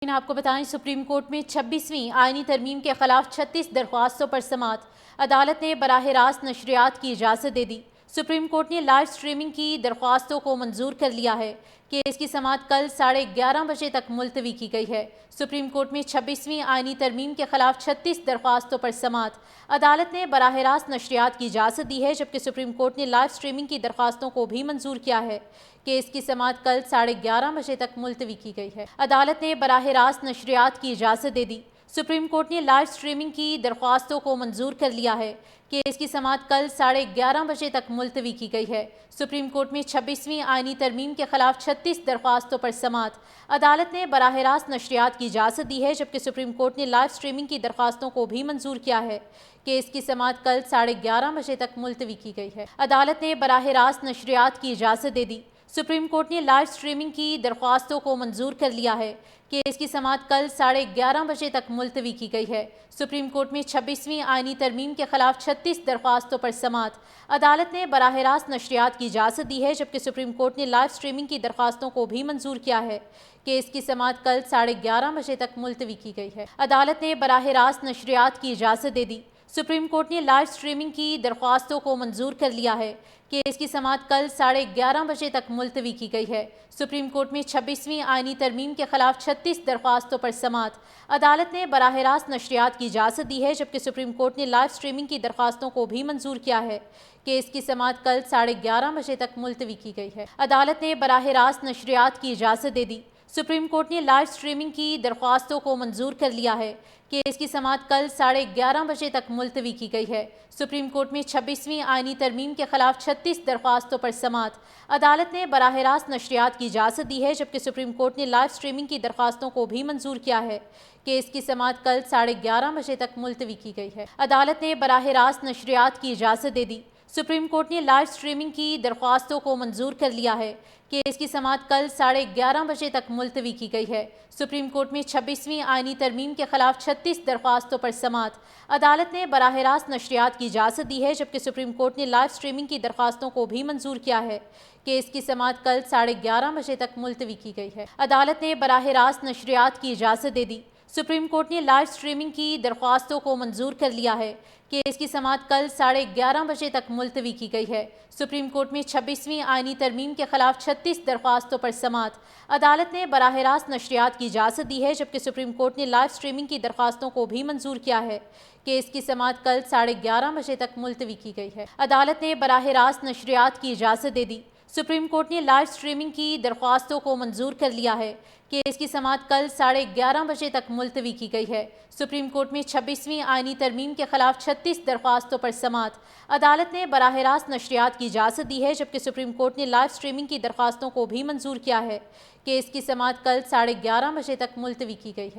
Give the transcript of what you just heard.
आपको बताएं, supreme court में 26वीं आईनी तरमीम के खिलाफ 36 दरख्वास्तों पर समाअत। अदालत ने बराह रास्त नशरियात की इजाज़त दे दी। सुप्रीम कोर्ट ने लाइव स्ट्रीमिंग की दरख्वास्तों को मंजूर कर लिया है। केस की समाअत कल 11:30 बजे तक मुलतवी की गई है। सुप्रीम कोर्ट में 26वीं आईनी तरमीम के खिलाफ 36 दरख्वास्तों पर समाअत। अदालत ने बराह रास्त नशरियात की इजाज़त दी है, जबकि सुप्रीम कोर्ट ने लाइव स्ट्रीमिंग की दरख्वास्तों को भी मंजूर किया है। केस की समाअत कल 11:30 बजे तक मुलतवी की गई है। अदालत ने बराह रास्त नशरियात की इजाज़त दे दी। सुप्रीम कोर्ट ने लाइव स्ट्रीमिंग की दरख्वास्तों को मंजूर कर लिया है। केस की समाअत कल 11:30 बजे तक मुलतवी की गई है। सुप्रीम कोर्ट में 26वीं आईनी तरमीम के खिलाफ 36 दरख्वास्तों पर समाअत। अदालत ने बराह रास्त नशरियात की इजाज़त दी है, जबकि सुप्रीम कोर्ट ने लाइव स्ट्रीमिंग की दरख्वास्तों को भी मंजूर किया है। केस की समाअत कल 11:30 बजे तक मुलतवी की गई है। अदालत ने बराह रास्त नशरियात की इजाज़त दे दी। सुप्रीम कोर्ट ने लाइव स्ट्रीमिंग की दरख्वास्तों को मंजूर कर लिया है। केस की समाअत कल 11:30 बजे तक मुलतवी की गई है। सुप्रीम कोर्ट में 26वीं आईनी तरमीम के खिलाफ 36 दरख्वास्तों पर समाअत। अदालत ने बराह रास्त नशरियात की इजाज़त दी है, जबकि सुप्रीम कोर्ट ने लाइव स्ट्रीमिंग की दरख्वास्तों को भी मंजूर किया है। केस की समाअत कल 11:30 बजे तक मुलतवी की गई है। अदालत ने बराह रास्त नशरियात की इजाज़त दे दी। सुप्रीम कोर्ट ने लाइव स्ट्रीमिंग की दरख्वास्तों को मंजूर कर लिया है। केस की समाअत कल 11:30 बजे तक मुलतवी की गई है। सुप्रीम कोर्ट में 26वीं आईनी तरमीम के खिलाफ 36 दरख्वास्तों पर समाअत। अदालत ने बराह रास्त नशरियात की इजाज़त दी है, जबकि सुप्रीम कोर्ट ने लाइव स्ट्रीमिंग की दरख्वास्तों को भी मंजूर किया है। केस की समाअत कल 11:30 बजे तक मुलतवी की गई है। अदालत ने बराह रास्त नशरियात की इजाज़त दे दी। सुप्रीम कोर्ट ने लाइव स्ट्रीमिंग की दरख्वास्तों को मंजूर कर लिया है। केस की समाअत कल 11:30 बजे तक मुलतवी की गई है। सुप्रीम कोर्ट में 26वीं आईनी तरमीम के खिलाफ 36 दरख्वास्तों पर समाअत। अदालत ने बराह रास्त नशरियात की इजाज़त दी है, जबकि सुप्रीम कोर्ट ने लाइव स्ट्रीमिंग की दरख्वास्तों को भी मंजूर किया है। केस की समाअत कल 11:30 बजे तक मुलतवी की गई है। अदालत ने बराह रास्त नशरियात की इजाज़त दे दी। सुप्रीम कोर्ट ने लाइव स्ट्रीमिंग की दरख्वास्तों को मंजूर कर लिया है। केस की समाअत कल 11:30 बजे तक मुलतवी की गई है। सुप्रीम कोर्ट में 26वीं आईनी तरमीम के खिलाफ 36 दरख्वास्तों पर समाअत। अदालत ने बराह रास्त नशरियात की इजाज़त दी है, जबकि सुप्रीम कोर्ट ने लाइव स्ट्रीमिंग की दरख्वास्तों को भी मंजूर किया है। केस की समाअत कल 11:30 बजे तक मुलतवी की गई है। अदालत ने बराह रास्त नशरियात की इजाज़त दे दी। सुप्रीम कोर्ट ने लाइव स्ट्रीमिंग की दरख्वास्तों को मंजूर कर लिया है। केस की समाअत कल 11:30 बजे तक मुलतवी की गई है। सुप्रीम कोर्ट में 26वीं आईनी तरमीम के खिलाफ 36 दरख्वास्तों पर समाअत। अदालत ने बराह रास्त नशरियात की इजाज़त दी है, जबकि सुप्रीम कोर्ट ने लाइव स्ट्रीमिंग की दरख्वास्तों को भी मंजूर किया है। केस की समाअत कल 11:30 बजे तक मुलतवी की गई है। अदालत ने बराह रास्त नशरियात की इजाज़त दे दी। सुप्रीम कोर्ट ने लाइव स्ट्रीमिंग की दरख्वास्तों को मंजूर कर लिया है। केस की समाअत कल 11:30 बजे तक मुलतवी की गई है। सुप्रीम कोर्ट में 26वीं आईनी तरमीम के खिलाफ 36 दरख्वास्तों पर समाअत। अदालत ने बराह रास्त नशरियात की इजाज़त दी है, जबकि सुप्रीम कोर्ट ने लाइव स्ट्रीमिंग की दरख्वास्तों को भी मंजूर किया है। केस की समाअत कल 11:30 बजे तक मुलतवी की गई है।